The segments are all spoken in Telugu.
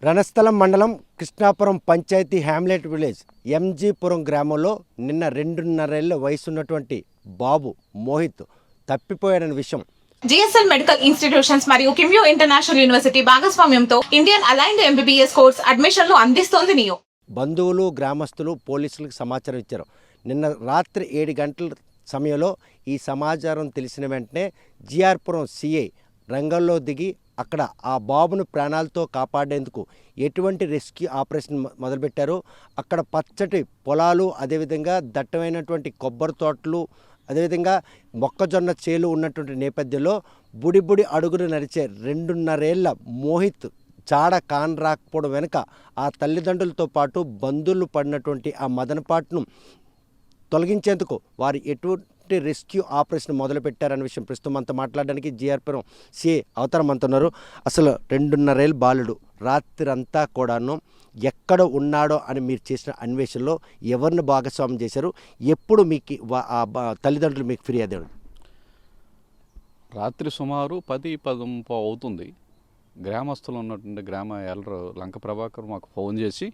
రణస్థలం మండలం కృష్ణాపురం పంచాయతీ హ్యామ్లెట్ విలేజ్ ఎంజీపురం గ్రామంలో నిన్న 2.5 ఏళ్ల వయసున్నటువంటి బాబు మోహిత్ తప్పిపోయాడన్న విషయం జిఎస్ఎల్ మెడికల్ ఇన్స్టిట్యూషన్స్ మరియు కిమ్యూ ఇంటర్నేషనల్ యూనివర్సిటీ భాగస్వామ్యంతో ఇండియన్ అలైన్డ్ ఎంబీబీఎస్ కోర్స్ అడ్మిషన్లు అందిస్తోంది నియో. బంధువులు గ్రామస్తులు పోలీసులకు సమాచారం ఇచ్చారు. నిన్న రాత్రి 7 గంటల సమయంలో ఈ సమాచారం తెలిసిన వెంటనే జిఆర్పురం సిఐ రంగంలో దిగి అక్కడ ఆ బాబును ప్రాణాలతో కాపాడేందుకు ఎటువంటి రెస్క్యూ ఆపరేషన్ మొదలుపెట్టారో అక్కడ పచ్చటి పొలాలు, అదేవిధంగా దట్టమైనటువంటి కొబ్బరి తోటలు, అదేవిధంగా మొక్కజొన్న చేలు ఉన్నటువంటి నేపథ్యంలో బుడి అడుగులు నడిచే 2.5 ఏళ్ల మోహిత్ చాడ కాన్ రాకపోవడం వెనుక ఆ తల్లిదండ్రులతో పాటు బంధువులు పడినటువంటి ఆ మదనపాటును తొలగించేందుకు వారు ఎటువంటి రెస్క్యూ ఆపరేషన్ మొదలుపెట్టారనే విషయం ప్రస్తుతం అంతా మాట్లాడడానికి జిఆర్పురం సిఐ అవతారం అంటున్నారు. అసలు 2.5 ఏళ్ల బాలుడు రాత్రి అంతా కూడాను ఎక్కడ ఉన్నాడో అని మీరు చేసిన అన్వేషణలో ఎవరిని భాగస్వామ్యం చేశారు? ఎప్పుడు మీకు తల్లిదండ్రులు మీకు ఫిర్యాదు? రాత్రి సుమారు 10-10:30 అవుతుంది. గ్రామస్తులు ఉన్నటువంటి గ్రామ ఎల్లరు లంక ప్రభాకర్ మాకు ఫోన్ చేసి,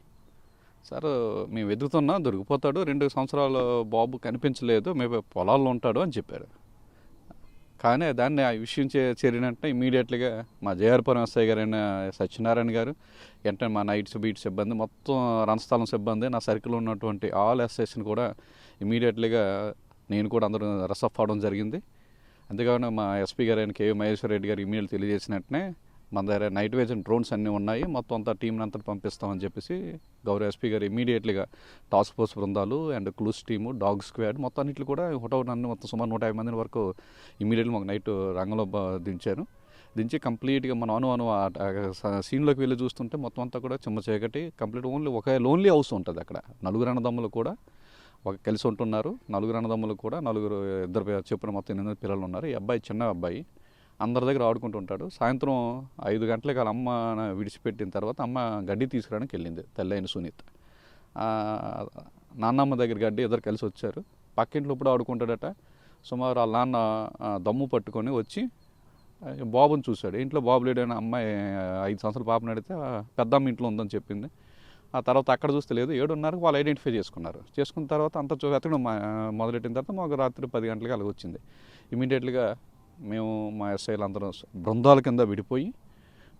సార్ మేము వెతుకుతున్నా దొరికిపోతాడు, 2 సంవత్సరాల బాబు కనిపించలేదు, మేము పొలాల్లో ఉంటాడు అని చెప్పారు. కానీ దాన్ని ఆ విషయం చేరినట్టే ఇమీడియట్లీగా మా జేఆర్పురం ఎస్ఐ గారైన సత్యనారాయణ గారు, వెంటనే మా నైట్ బీట్ సిబ్బంది, మొత్తం రణస్థలం సిబ్బంది, నా సర్కిల్లో ఉన్నటువంటి ఆల్ ఎస్ఐస్ని కూడా ఇమీడియట్లీగా నేను కూడా అందరూ రసఫ్ అవడం జరిగింది. అంతేకాకుండా మా ఎస్పీ గారైన కేవీ మహేశ్వర రెడ్డి గారు ఇమీడియట్ తెలియజేసినట్టునే మన దగ్గర నైట్ విజన్ డ్రోన్స్ అన్నీ ఉన్నాయి, మొత్తం అంతా టీంని అంతా పంపిస్తామని చెప్పేసి గౌరవ ఎస్పీ గారు ఇమీడియట్లీగా టాస్క్ ఫోర్స్ బృందాలు and clues team, dog squad మొత్తం అన్నింటిలో కూడా నన్ను మొత్తం సుమారు 150 మంది వరకు ఇమీడియట్లీ మాకు నైట్ రంగంలో దించి కంప్లీట్గా మన అను సీన్లోకి వెళ్ళి చూస్తుంటే మొత్తం అంతా కూడా చిమ్మ చీకటి, కంప్లీట్ ఓన్లీ ఒక లోన్లీ హౌస్ ఉంటుంది. అక్కడ 4 అన్నదమ్ములు కూడా కలిసి ఉంటున్నారు. 4 అన్నదమ్ములు కూడా 2 చెప్పిన మొత్తం 8 పిల్లలు ఉన్నారు. ఈ అబ్బాయి చిన్న అబ్బాయి అందరి దగ్గర ఆడుకుంటూ ఉంటాడు. సాయంత్రం 5 గంటలకి వాళ్ళ అమ్మ విడిచిపెట్టిన తర్వాత అమ్మ గడ్డి తీసుకురావడానికి వెళ్ళింది, తల్లైన సునీత. నాన్నమ్మ దగ్గర గడ్డి ఇద్దరు కలిసి వచ్చారు. పక్కింట్లో ఇప్పుడు ఆడుకుంటాడట. సుమారు వాళ్ళ నాన్న దమ్ము పట్టుకొని వచ్చి బాబుని చూశాడు. ఇంట్లో బాబు లేడని అమ్మాయి 5 సంవత్సరాల పాపని అడిగితే పెద్దమ్మ ఇంట్లో ఉందని చెప్పింది. ఆ తర్వాత అక్కడ చూస్తే లేదు, 7:30కి వాళ్ళు ఐడెంటిఫై చేసుకున్న తర్వాత అంత వెతకడం మొదలెట్టిన తర్వాత మాకు రాత్రి 10 గంటలకి అలాగ వచ్చింది. ఇమీడియట్లీగా మేము మా ఎస్ఐలు అందరం బృందాల కింద విడిపోయి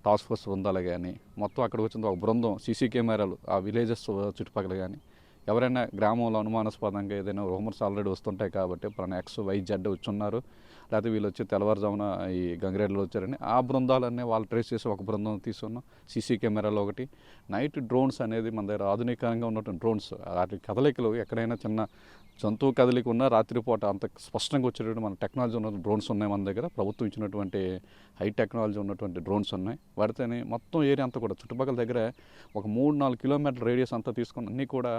టాస్క్ ఫోర్స్ బృందాలు కానీ మొత్తం అక్కడికి వచ్చిన ఒక బృందం సీసీ కెమెరాలు ఆ విలేజెస్ చుట్టుపక్కల కానీ ఎవరైనా గ్రామంలో అనుమానాస్పదంగా ఏదైనా రూమర్స్ ఆల్రెడీ వస్తుంటాయి కాబట్టి పలానా XYZ వచ్చి ఉన్నారు, లేకపోతే వీళ్ళు వచ్చి తెల్లవారుజామున ఈ గంగిరెడ్లు వచ్చారని ఆ బృందాలన్నీ వాళ్ళు ట్రేస్ చేసి ఒక బృందం తీసుకున్నాం. సీసీ కెమెరాలు ఒకటి, నైట్ డ్రోన్స్ అనేది మన దగ్గర ఆధునికంగా ఉన్నటువంటి డ్రోన్స్, వాటి కదలికలు ఎక్కడైనా చిన్న జంతువు కదలిక ఉన్న రాత్రిపూట అంత స్పష్టంగా వచ్చేటటువంటి మన టెక్నాలజీ ఉన్న డ్రోన్స్ ఉన్నాయి మన దగ్గర. ప్రభుత్వం ఇచ్చినటువంటి హై టెక్నాలజీ ఉన్నటువంటి డ్రోన్స్ ఉన్నాయి. వాడితేనే మొత్తం ఏరియా అంతా కూడా చుట్టుపక్కల దగ్గర ఒక 3-4 కిలోమీటర్ల రేడియస్ అంతా తీసుకుని అన్నీ కూడా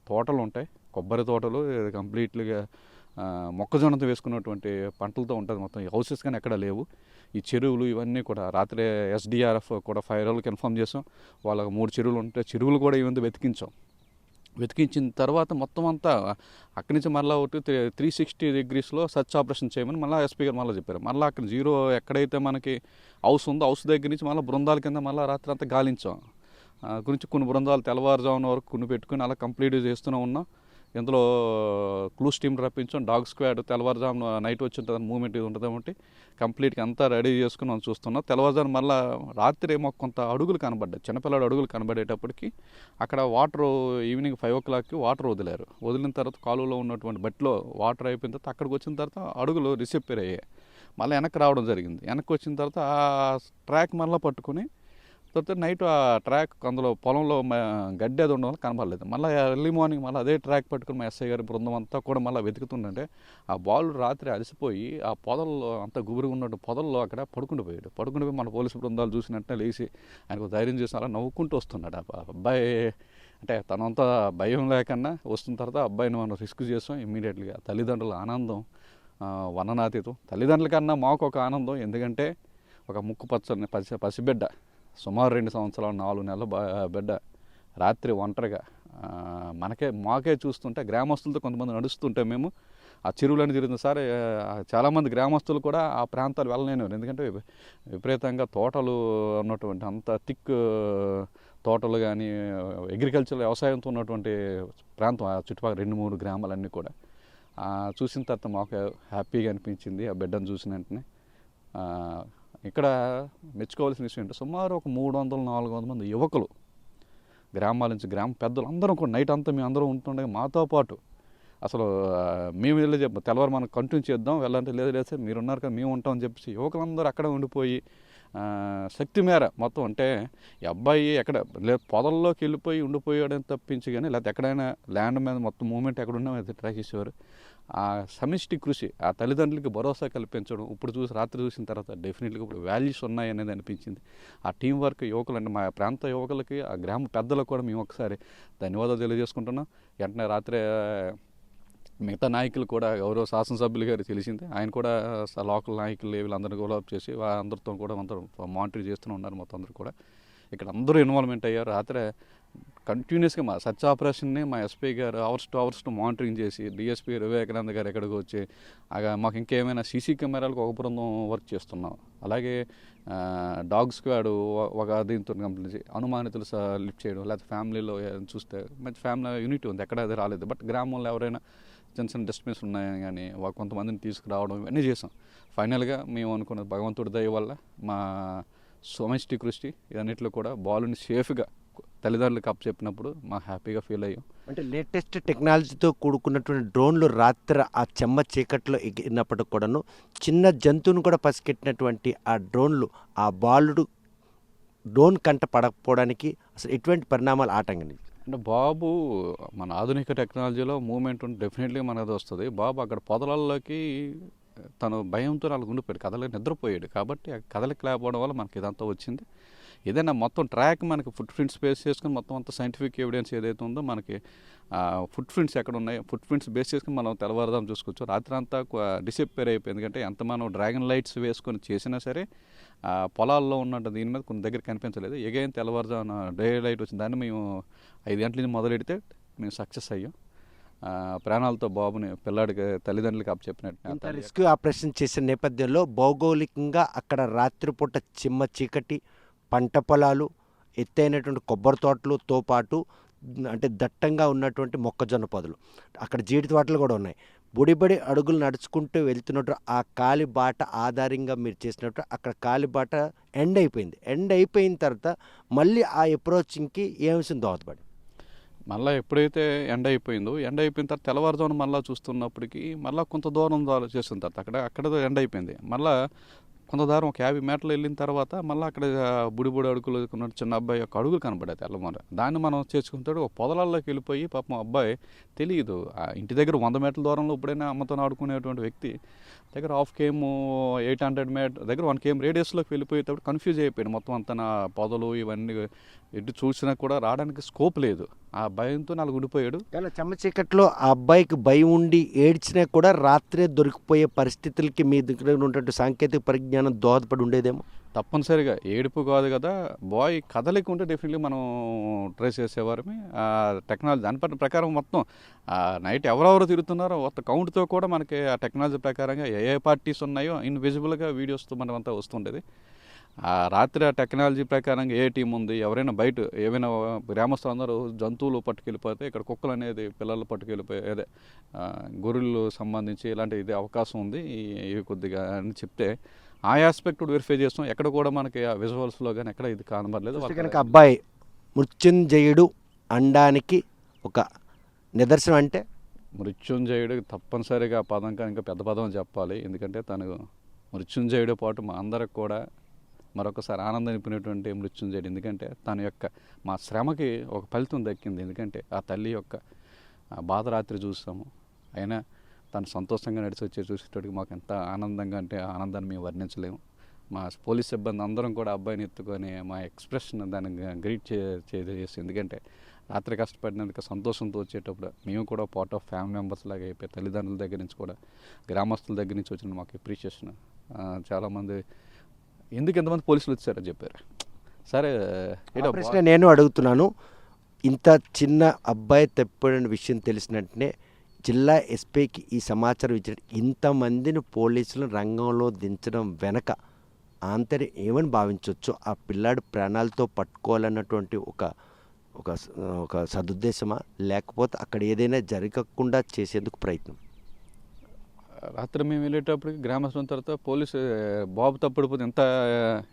తోటలు ఉంటాయి, కొబ్బరి తోటలు, కంప్లీట్లీగా మొక్కజొన్నతో వేసుకున్నటువంటి పంటలతో ఉంటుంది. మొత్తం హౌసెస్ కానీ ఎక్కడ లేవు. ఈ చెరువులు ఇవన్నీ కూడా రాత్రి SDRF కూడా ఫైర్ వాళ్ళకి ఇన్ఫామ్ చేసాం. వాళ్ళకి 3 చెరువులు ఉంటే చెరువులు కూడా ఇవంతా వెతికించిన తర్వాత మొత్తం అంతా అక్కడి నుంచి మళ్ళీ ఒకటి 360 degreesలో సర్చ్ ఆపరేషన్ చేయమని మళ్ళీ ఎస్పీ గారు మళ్ళీ చెప్పారు. మళ్ళీ అక్కడ జీరో ఎక్కడైతే మనకి హౌస్ ఉందో హౌస్ దగ్గర నుంచి మళ్ళీ బృందాల కింద మళ్ళీ రాత్రి అంతా గాలించాం. గురించి కొన్ని బృందాలు తెల్లవారుజామున వరకు కొన్ని పెట్టుకుని అలా కంప్లీట్ చేస్తూనే ఉన్నాం. ఇందులో క్లూస్ టీమ్ రప్పించాం, డాగ్ స్క్వాడ్ తెల్లవారుజామున నైట్ వచ్చిన తర్వాత మూమెంట్ ఇది ఉంటుంది కాబట్టి కంప్లీట్గా అంతా రెడీ చేసుకుని మనం చూస్తున్నాం. తెల్లవారుజామున మళ్ళీ రాత్రి ఏమో కొంత అడుగులు కనబడ్డాయి, చిన్నపిల్లడు అడుగులు కనబడేటప్పటికి అక్కడ వాటర్ ఈవినింగ్ 5 o'clockకి వాటర్ వదిలిన తర్వాత కాలువలో ఉన్నటువంటి బట్టిలో వాటర్ అయిపోయిన తర్వాత అక్కడికి వచ్చిన తర్వాత అడుగులు రిసెప్పేర్ అయ్యాయి. మళ్ళీ వెనక్కి రావడం జరిగింది. వెనక్కి వచ్చిన తర్వాత ఆ ట్రాక్ మళ్ళీ పట్టుకుని తర్వాత నైట్ ఆ ట్రాక్ అందులో పొలంలో గడ్డి అది ఉండడం కనబడలేదు. మళ్ళీ ఎర్లీ మార్నింగ్ మళ్ళీ అదే ట్రాక్ పట్టుకుని మా ఎస్ఐ గారి బృందం అంతా కూడా మళ్ళీ వెతుకుతుందంటే ఆ బాలు రాత్రి అలసిపోయి ఆ పొదల్లో అంతా గుబురుగా ఉన్నట్టు పొదల్లో అక్కడ పడుకుండిపోయి మన పోలీసు బృందాలు చూసినట్టే లేచి ఆయనకు ధైర్యం చేసి అలా నవ్వుకుంటూ వస్తున్నాడు. ఆ అబ్బాయి అంటే తనంతా భయం లేకుండా వస్తున్న తర్వాత అబ్బాయిని మనం రిస్క్ చేసాం. ఇమ్మీడియట్లీగా తల్లిదండ్రుల ఆనందం వర్ణనాతీతం. తల్లిదండ్రుల కన్నా మాకు ఒక ఆనందం, ఎందుకంటే ఒక ముక్కు పచ్చని పసిబిడ్డ, సుమారు 2 సంవత్సరాలు 4 నెలల బిడ్డ రాత్రి ఒంటరిగా మాకే చూస్తుంటే గ్రామస్తులతో కొంతమంది నడుస్తుంటే మేము ఆ చెరువులని తిరుగుతుంది సార్. చాలామంది గ్రామస్తులు కూడా ఆ ప్రాంతాలు వెళ్ళలేనివారు, ఎందుకంటే విపరీతంగా తోటలు ఉన్నటువంటి అంత థిక్ తోటలు కానీ అగ్రికల్చర్ వ్యవసాయంతో ఉన్నటువంటి ప్రాంతం ఆ చుట్టుపక్కల 2-3 గ్రామాలన్నీ కూడా చూసిన తర్వాత మాకు హ్యాపీగా అనిపించింది ఆ బిడ్డను చూసిన వెంటనే. ఇక్కడ మెచ్చుకోవాల్సిన విషయం ఏంటంటే సుమారు ఒక 300-400 మంది యువకులు గ్రామాల నుంచి గ్రామ పెద్దలు అందరం కూడా నైట్ అంతా మేము అందరం ఉంటుండగా మాతో పాటు అసలు మేము వెళ్ళి తెల్లవారు మనం కంటిన్యూ చేద్దాం వెళ్ళాలంటే లేదు సార్ మీరు ఉన్నారు కదా మేము ఉంటామని చెప్పేసి యువకులందరూ అక్కడ ఉండిపోయి శక్తి మేర మొత్తం అంటే ఈ అబ్బాయి ఎక్కడ పొదల్లోకి వెళ్ళిపోయి ఉండిపోయాడని తప్పించి కానీ లేకపోతే ఎక్కడైనా ల్యాండ్ మీద మొత్తం మూమెంట్ ఎక్కడున్నా ట్రై చేసేవారు. ఆ సమిష్టి కృషి ఆ తల్లిదండ్రులకి భరోసా కల్పించడం ఇప్పుడు రాత్రి చూసిన తర్వాత డెఫినెట్గా ఇప్పుడు వాల్యూస్ ఉన్నాయి అనేది అనిపించింది. ఆ టీం వర్క్ యువకులు అంటే మా ప్రాంత యువకులకి ఆ గ్రామ పెద్దలకు కూడా మేము ఒకసారి ధన్యవాదాలు తెలియజేసుకుంటున్నాం. వెంటనే రాత్రి మిగతా నాయకులు కూడా గౌరవ శాసనసభ్యులు గారు తెలిసింది ఆయన కూడా లోకల్ నాయకులు వీళ్ళందరినీ కూడా చేసి అందరితో కూడా అందరూ మానిటర్ చేస్తూనే ఉన్నారు. మొత్తం అందరూ కూడా ఇక్కడ అందరూ ఇన్వాల్వ్మెంట్ అయ్యారు. రాత్రి కంటిన్యూస్గా మా సర్చ్ ఆపరేషన్ని మా ఎస్పీ గారు అవర్స్ టు మానిటరింగ్ చేసి డిఎస్పీ వివేకానంద గారు ఎక్కడికి వచ్చి మాకు ఇంకేమైనా సీసీ కెమెరాలకు ఒక బృందం వర్క్ చేస్తున్నాం. అలాగే డాగ్ స్క్వాడ్ ఒక దీంతో కంప్లీట్ అనుమానితులు లిఫ్ట్ చేయడం లేకపోతే ఫ్యామిలీలో చూస్తే మంచి ఫ్యామిలీ యూనిటీ ఉంది ఎక్కడ అది రాలేదు. బట్ గ్రామంలో ఎవరైనా చిన్న డస్ట్బిన్స్ ఉన్నాయని కానీ కొంతమందిని తీసుకురావడం ఇవన్నీ చేసాం. ఫైనల్గా మేము అనుకున్నది భగవంతుడి దయ వల్ల మా సమిష్టి కృషి ఇవన్నిట్లో కూడా బాలుని సేఫ్గా తల్లిదండ్రులకు చెప్పినప్పుడు మా హ్యాపీగా ఫీల్ అయ్యాం. అంటే లేటెస్ట్ టెక్నాలజీతో కూడుకున్నటువంటి డ్రోన్లు రాత్రి ఆ చెమ్మ చీకట్లో ఎగిరినప్పటికి కూడాను చిన్న జంతువును కూడా పసికెట్టినటువంటి ఆ డ్రోన్లు ఆ బాలుడు డ్రోన్ కంట పడకపోవడానికి అసలు ఎటువంటి పరిణామాలు ఆటంకం? అంటే బాబు మన ఆధునిక టెక్నాలజీలో మూమెంట్ ఉంటే డెఫినెట్లీ మనది వస్తుంది. బాబు అక్కడ పొదలల్లోకి తను భయంతో నాకు ఉండిపోయాడు, కదలకి నిద్రపోయాడు. కాబట్టి ఆ కదలికి లేకపోవడం వల్ల మనకి ఇదంతా వచ్చింది. ఏదైనా మొత్తం ట్రాక్ మనకి ఫుట్ ప్రింట్స్ బేస్ చేసుకుని మొత్తం అంతా సైంటిఫిక్ ఎవిడెన్స్ ఏదైతే ఉందో మనకి ఫుట్ ప్రింట్స్ ఎక్కడ ఉన్నాయి ఫుట్ ప్రింట్స్ బేస్ చేసుకుని మనం తెల్లవారుదాం చూసుకోవచ్చు. రాత్రి అంతా డిసప్పేర్ అయిపోయింది. ఎందుకంటే ఎంత మనం డ్రాగన్ లైట్స్ వేసుకొని చేసినా సరే పొలాల్లో ఉన్నట్టు దీని మీద కొన్ని దగ్గర కనిపించలేదు. ఎగైన్ తెల్లవారుజామున డే లైట్ వచ్చింది. దాన్ని మేము 5 గంటల నుంచి మొదలెడితే మేము సక్సెస్ అయ్యాం. ప్రాణాలతో బాబుని పిల్లాడికి తల్లిదండ్రులకి చెప్పినట్టు రెస్క్యూ ఆపరేషన్ చేసిన నేపథ్యంలో భౌగోళికంగా అక్కడ రాత్రిపూట చిమ్మ చీకటి, పంట పొలాలు, ఎత్తైనటువంటి కొబ్బరి తోటలతో పాటు అంటే దట్టంగా ఉన్నటువంటి మొక్కజొన్న పొదలు, అక్కడ జీడి తోటలు కూడా ఉన్నాయి. బుడిబడి అడుగులు నడుచుకుంటూ వెళ్తున్నట్టు ఆ కాలిబాట ఆధారంగా మీరు చేసినట్టు అక్కడ కాలిబాట ఎండ్ అయిపోయిన తర్వాత మళ్ళీ ఆ అప్రోచింగ్కి ఏమిసింది దోహదపడి మళ్ళీ ఎప్పుడైతే ఎండ్ అయిపోయిన తర్వాత తెల్లవారుజామున మళ్ళీ చూస్తున్నప్పటికీ మళ్ళీ కొంత దూరం చేసిన తర్వాత అక్కడ ఎండ్ అయిపోయింది. మళ్ళీ కొంత దూరం ఒక 50 మీటర్లు వెళ్ళిన తర్వాత మళ్ళీ అక్కడ బుడి అడుగులు ఉన్నట్టు చిన్న అబ్బాయి యొక్క అడుగులు కనపడేది తెల్లమూర. దాన్ని మనం చేసుకుంటాడు ఒక పొదలల్లోకి వెళ్ళిపోయి పాపం అబ్బాయి తెలియదు. ఇంటి దగ్గర 100 మీటర్ల దూరంలో ఇప్పుడైనా అమ్మతో ఆడుకునేటువంటి వ్యక్తి దగ్గర 1/2 km 800 మీటర్ దగ్గర 1 km రేడియస్లోకి వెళ్ళిపోయేటప్పుడు కన్ఫ్యూజ్ అయిపోయాడు. మొత్తం అంతా నా పొదలు ఇవన్నీ ఎటు చూసినా కూడా రావడానికి స్కోప్ లేదు. ఆ భయంతో నాకు ఉండిపోయాడు. కానీ చెమ్మ చీకట్లో ఆ అబ్బాయికి భయం ఉండి ఏడ్చినా కూడా రాత్రే దొరికిపోయే పరిస్థితులకి మీ దగ్గర ఉన్నటువంటి సాంకేతిక పరిజ్ఞానం దోహదపడి ఉండేదేమో. తప్పనిసరిగా ఏడుపు కాదు కదా, బాయ్ కదలిక ఉంటే డెఫినెట్లీ మనం ట్రేస్ చేసేవారమే. టెక్నాలజీ దాని ప్రకారం మొత్తం నైట్ ఎవరెవరు తిరుగుతున్నారో మొత్తం కౌంట్తో కూడా మనకి ఆ టెక్నాలజీ ప్రకారంగా ఏ పార్టీస్ ఉన్నాయో ఇన్విజిబుల్గా వీడియోస్తో మనమంతా వస్తుండేది. రాత్రి ఆ టెక్నాలజీ ప్రకారంగా ఏ టీం ఉంది, ఎవరైనా బయట ఏమైనా గ్రామస్తులు అందరూ జంతువులు పట్టుకెళ్ళిపోతే ఇక్కడ కుక్కలు అనేది పిల్లలు పట్టుకెళ్ళిపోయి అదే గొర్రెలు సంబంధించి ఇలాంటి ఇది అవకాశం ఉంది ఇవి కొద్దిగా అని చెప్తే ఆ ఆస్పెక్ట్ వెరిఫై చేస్తాం. ఎక్కడ కూడా మనకి ఆ విజువల్స్లో కానీ ఎక్కడ ఇది కనబడలేదు. కనుక అబ్బాయి మృత్యుంజయుడు అనడానికి ఒక నిదర్శనం అంటే మృత్యుంజయుడు తప్పనిసరిగా పదం కానీ ఇంకా పెద్ద పదం చెప్పాలి. ఎందుకంటే తను మృత్యుంజయుడు పాటు మా అందరికి కూడా మరొకసారి ఆనందం నింపినటువంటి మృత్యుంజయుడు. ఎందుకంటే తన యొక్క మా శ్రమకి ఒక ఫలితం దక్కింది. ఎందుకంటే ఆ తల్లి యొక్క బాధ రాత్రి చూసాము, అయినా తను సంతోషంగా నడిచి వచ్చే చూసేటోడికి మాకు ఎంత ఆనందంగా అంటే ఆనందాన్ని మేము వర్ణించలేము. మా పోలీస్ సిబ్బంది అందరం కూడా అబ్బాయిని ఎత్తుకొని మా ఎక్స్ప్రెషన్ దాన్ని గ్రీట్ చేసి ఎందుకంటే రాత్రి కష్టపడినందుకు సంతోషంతో వచ్చేటప్పుడు మేము కూడా పార్ట్ ఆఫ్ ఫ్యామిలీ మెంబర్స్ లాగా అయిపోయి తల్లిదండ్రుల దగ్గర నుంచి కూడా గ్రామస్తుల దగ్గర నుంచి వచ్చిన మాకు అప్రిషియేషన్. చాలామంది ఎందుకు ఎంతమంది పోలీసులు వచ్చారని చెప్పారు. సరే ప్రశ్న నేను అడుగుతున్నాను, ఇంత చిన్న అబ్బాయి తప్పిన విషయం తెలిసినట్టునే జిల్లా ఎస్పీకి ఈ సమాచారం ఇచ్చిన ఇంతమందిని పోలీసులు రంగంలో దించడం వెనక ఆంతర్యం ఏమని భావించవచ్చు? ఆ పిల్లాడు ప్రాణాలతో పట్టుకోవాలన్నటువంటి ఒక ఒక ఒక సదుద్దేశమా? లేకపోతే అక్కడ ఏదైనా జరగకుండా చేసేందుకు ప్రయత్నం? రాత్రి మేము వెళ్ళేటప్పటికి గ్రామస్తుల తర్వాత పోలీసు బాబు తప్పుడిపోతే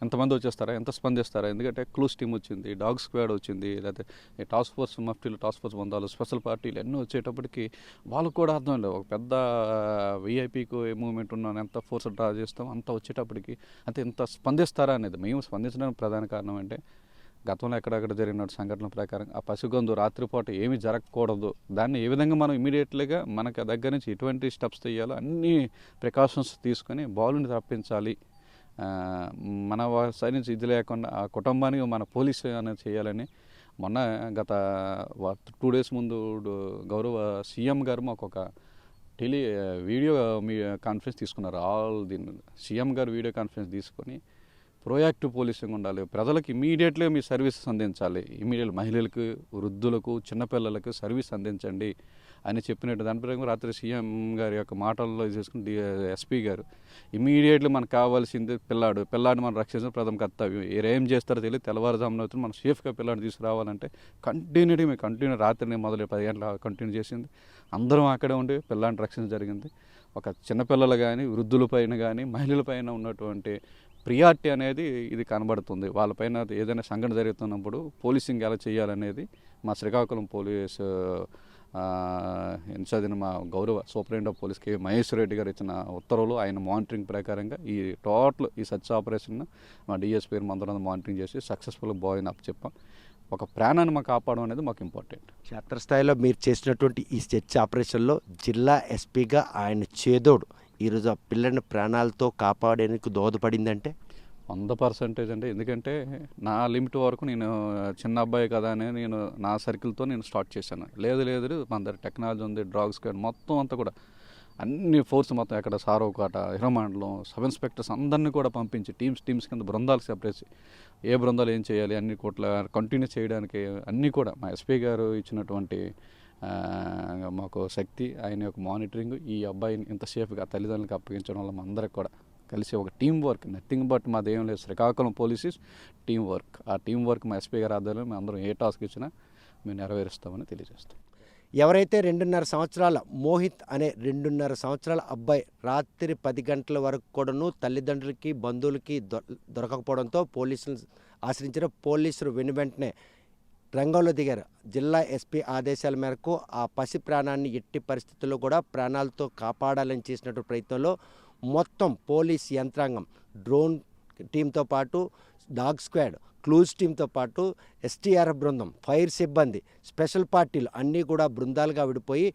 ఎంతమంది వచ్చేస్తారా, ఎంత స్పందిస్తారా? ఎందుకంటే క్లూస్ టీం వచ్చింది, డాగ్ స్క్వాడ్ వచ్చింది, లేకపోతే ఈ టాస్క్ ఫోర్స్ మఫ్టీలు, టాస్క్ ఫోర్స్ బంధాలు, స్పెషల్ పార్టీలు ఎన్నో వచ్చేటప్పటికి వాళ్ళకు కూడా అర్థం లేదు. ఒక పెద్ద వీఐపీకి మూవ్మెంట్ ఉన్న ఎంత ఫోర్స్ డ్రా చేస్తాం అంత వచ్చేటప్పటికి అంటే ఎంత స్పందిస్తారా అనేది. మేము స్పందించడానికి ప్రధాన కారణం అంటే గతంలో ఎక్కడెక్కడ జరిగిన సంఘటనల ప్రకారం ఆ పసిగొందు రాత్రిపూట ఏమీ జరగకూడదు, దాన్ని ఏ విధంగా మనం ఇమీడియట్లీగా మనకు దగ్గర నుంచి ఎటువంటి స్టెప్స్ తీయాలో అన్ని ప్రికాషన్స్ తీసుకొని బాలుని తప్పించాలి. మన సైడ్ నుంచి ఇది లేకుండా ఆ కుటుంబానికి మన పోలీసు అనేది చేయాలని మొన్న గత 2 days ముందు గౌరవ సీఎం గారు మాకు ఒక వీడియో కాన్ఫరెన్స్ తీసుకున్నారు. సీఎం గారు వీడియో కాన్ఫరెన్స్ తీసుకొని ప్రోయాక్టివ్ పోలీసింగ్ ఉండాలి, ప్రజలకు ఇమీడియట్లీ మీ సర్వీసెస్ అందించాలి, ఇమీడియట్ మహిళలకు, వృద్ధులకు, చిన్నపిల్లలకు సర్వీస్ అందించండి అని చెప్పినట్టు దాని ప్రకారం రాత్రి సీఎం గారి యొక్క మాటల్లో చేసుకుని ఎస్పీ గారు ఇమీడియట్లీ మనకు కావాల్సింది పిల్లాడిని మనం రక్షించడం ప్రథమ కర్తవ్యం. ఏం చేస్తారో తెలియదు, తెల్లవారుజామున అవుతుంది, మనం సేఫ్గా పిల్లాడిని తీసుకురావాలంటే కంటిన్యూ రాత్రిని మొదలు 10 గంటల కంటిన్యూ చేసింది. అందరం అక్కడే ఉండి పిల్లాడిని రక్షించడం జరిగింది. ఒక చిన్నపిల్లలు కానీ, వృద్ధులపైన కానీ, మహిళలపైన ఉన్నటువంటి ప్రియారిటీ అనేది ఇది కనబడుతుంది. వాళ్ళపైన ఏదైనా సంఘటన జరుగుతున్నప్పుడు పోలీసింగ్ ఎలా చేయాలనేది మా శ్రీకాకుళం పోలీసు ఇన్ఛార్జిన మా గౌరవ సూపరింటెండెంట్ ఆఫ్ పోలీస్ కే మహేశ్వర్ రెడ్డి గారు ఇచ్చిన ఉత్తర్వులు, ఆయన మానిటరింగ్ ప్రకారంగా ఈ సర్చ్ ఆపరేషన్ మా డిఎస్పీ అందరం మానిటరింగ్ చేసి సక్సెస్ఫుల్గా బాయ్ని అప్పచెప్పాం. ఒక ప్రాణాన్ని మాకు కాపాడడం అనేది మాకు ఇంపార్టెంట్. క్షేత్రస్థాయిలో మీరు చేసినటువంటి ఈ సెర్చ్ ఆపరేషన్లో జిల్లా ఎస్పీగా ఆయన చేదోడు ఈరోజు ఆ పిల్లని ప్రాణాలతో కాపాడేందుకు దోహదపడిందంటే 100% అండి. ఎందుకంటే నా లిమిట్ వరకు నేను చిన్న అబ్బాయి కదా అని నేను నా సర్కిల్తో నేను స్టార్ట్ చేశాను. లేదు మన దగ్గర టెక్నాలజీ ఉంది, డ్రాగ్స్ కానీ మొత్తం అంతా కూడా అన్ని ఫోర్స్ మొత్తం ఎక్కడ సారోకాట, హిరమండలం, సబ్ ఇన్స్పెక్టర్స్ అందరినీ కూడా పంపించి టీమ్స్ కింద బృందాలు సెపరేట్ చేసి ఏ బృందాలు ఏం చేయాలి అన్ని కూడా కంటిన్యూ చేయడానికి అన్నీ కూడా మా ఎస్పీ గారు ఇచ్చినటువంటి మాకు శక్తి, ఆయన యొక్క మానిటరింగ్, ఈ అబ్బాయిని ఇంత సేఫ్గా తల్లిదండ్రులకు అప్పగించడం వల్ల మా అందరికి కూడా కలిసి ఒక టీం వర్క్, నథింగ్ బట్ మాదేం లేదు, శ్రీకాకుళం పోలీసెస్ టీం వర్క్. ఆ టీం వర్క్ మా ఎస్పీ గారు ఆధ్వర్యంలో మేము అందరం ఏ టాస్క్ ఇచ్చినా మేము నెరవేరుస్తామని తెలియజేస్తాం. ఎవరైతే 2.5 సంవత్సరాల మోహిత్ అనే 2.5 సంవత్సరాల అబ్బాయి రాత్రి 10 గంటల వరకు కూడాను తల్లిదండ్రులకి, బంధువులకి దొరకకపోవడంతో పోలీసులు ఆశ్రయించిన పోలీసులు వెంటనే రంగంలో దిగారు. జిల్లా ఎస్పీ ఆదేశాల మేరకు ఆ పసి ప్రాణాన్ని ఎట్టి పరిస్థితుల్లో కూడా ప్రాణాలతో కాపాడాలని చేసినటువంటి ప్రయత్నంలో మొత్తం పోలీస్ యంత్రాంగం, డ్రోన్ టీంతో పాటు డాగ్ స్క్వాడ్, క్లూజ్ టీంతో పాటు ఎస్టీఆర్ఎఫ్ బృందం, ఫైర్ సిబ్బంది, స్పెషల్ పార్టీలు అన్నీ కూడా బృందాలుగా విడిపోయి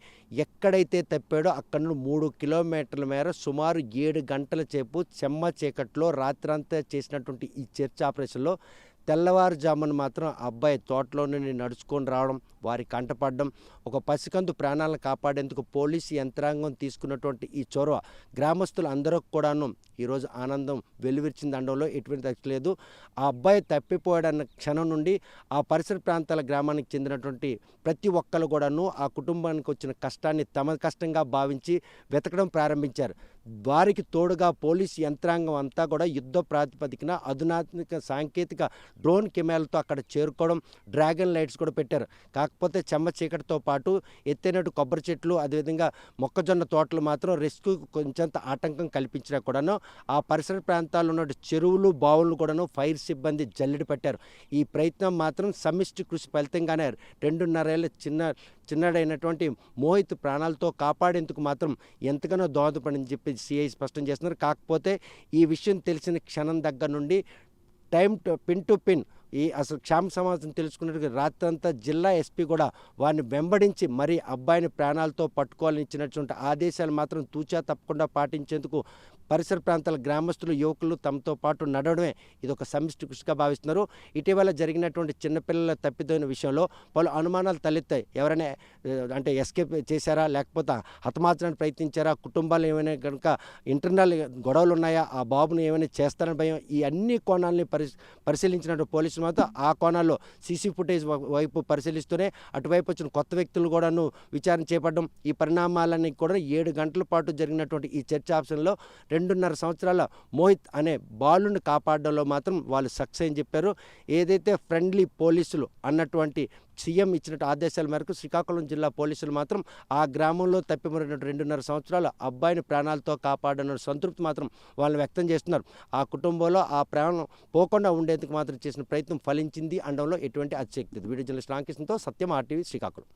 ఎక్కడైతే తప్పాడో అక్కడ నుండి 3 కిలోమీటర్ల మేర సుమారు 7 గంటల సేపు చెమ్మ చీకట్లో రాత్రంతా చేసినటువంటి ఈ సెర్చ్ ఆపరేషన్లో తెల్లవారుజామున మాత్రం అబ్బాయి తోటలో నుండి నడుచుకొని రావడం, వారి కంటపడడం, ఒక పసికందు ప్రాణాలను కాపాడేందుకు పోలీసు యంత్రాంగం తీసుకున్నటువంటి ఈ చొరవ గ్రామస్తులు అందరూ కూడాను ఈరోజు ఆనందం వెలువరిచింది అనడంలో ఎటువంటి తగ్గలేదు. ఆ అబ్బాయి తప్పిపోయాడన్న క్షణం నుండి ఆ పరిసర ప్రాంతాల గ్రామానికి చెందినటువంటి ప్రతి ఒక్కరు కూడాను ఆ కుటుంబానికి వచ్చిన కష్టాన్ని తమ కష్టంగా భావించి వెతకడం ప్రారంభించారు. వారికి తోడుగా పోలీసు యంత్రాంగం అంతా కూడా యుద్ధ ప్రాతిపదికన అధునాతనిక సాంకేతిక డ్రోన్ కెమెరాలతో అక్కడ చేరుకోవడం, డ్రాగన్ లైట్స్ కూడా పెట్టారు. కాకపోతే చెమ్మ చీకటితో పాటు ఎత్తైనటు కొబ్బరి చెట్లు, అదేవిధంగా మొక్కజొన్న తోటలు మాత్రం రెస్క్యూ కొంచెంత ఆటంకం కల్పించినా కూడాను ఆ పరిసర ప్రాంతాల్లో ఉన్న చెరువులు, బావులను కూడాను ఫైర్ సిబ్బంది జల్లెడ పెట్టారు. ఈ ప్రయత్నం మాత్రం సమిష్టి కృషి ఫలితంగానే 2.5 ఏళ్ళ చిన్నడైనటువంటి మోహిత్ ప్రాణాలతో కాపాడేందుకు మాత్రం ఎంతగానో దోహదపడని చెప్పి సిఐ స్పష్టం చేస్తున్నారు. కాకపోతే ఈ విషయం తెలిసిన క్షణం దగ్గర నుండి పిన్ టు పిన్ ఈ అసలు క్షేమ సమాచారం తెలుసుకున్నట్టు రాత్రంతా జిల్లా ఎస్పీ కూడా వారిని వెంబడించి మరి అబ్బాయిని ప్రాణాలతో పట్టుకోవాలని ఇచ్చినటువంటి ఆదేశాలు మాత్రం తూచా తప్పకుండా పాటించేందుకు పరిసర ప్రాంతాల గ్రామస్తులు, యువకులు తమతో పాటు నడవడమే ఇది ఒక సమిష్టి కృషిగా భావిస్తున్నారు. ఇటీవల జరిగినటువంటి చిన్నపిల్లల తప్పిదైన విషయంలో పలు అనుమానాలు తలెత్తాయి. ఎవరైనా అంటే ఎస్కేప్ చేశారా, లేకపోతే హతమార్చడానికి ప్రయత్నించారా, కుటుంబాలు ఏమైనా కనుక ఇంటర్నల్ గొడవలు ఉన్నాయా, ఆ బాబును ఏమైనా చేస్తారని భయం, ఈ అన్ని కోణాలని పరిశీలించినట్టు పోలీసులు మాత్రం ఆ కోణాల్లో సీసీ ఫుటేజ్ వైపు పరిశీలిస్తూనే అటువైపు వచ్చిన కొత్త వ్యక్తులు కూడాను విచారణ చేపట్టడం, ఈ పరిణామాలన్నీ కూడా 7 గంటల పాటు జరిగినటువంటి ఈ చర్చ ఆప్షన్లో 2.5 సంవత్సరాల మోహిత్ అనే బాలుని కాపాడడంలో మాత్రం వాళ్ళు సక్సెస్ అని చెప్పారు. ఏదైతే ఫ్రెండ్లీ పోలీసులు అన్నటువంటి సీఎం ఇచ్చినట్టు ఆదేశాల మేరకు శ్రీకాకుళం జిల్లా పోలీసులు మాత్రం ఆ గ్రామంలో తప్పిమరినటువంటి 2.5 సంవత్సరాల అబ్బాయిని ప్రాణాలతో కాపాడన్న సంతృప్తి మాత్రం వాళ్ళు వ్యక్తం చేస్తున్నారు. ఆ కుటుంబంలో ఆ ప్రాణం పోకుండా ఉండేందుకు మాత్రం చేసిన ప్రయత్నం ఫలించింది అనడంలో ఎటువంటి అతిశక్తి లేదు. వీడియో జర్నలిస్ట్ రామకృష్ణతో సత్యం RTV శ్రీకాకుళం.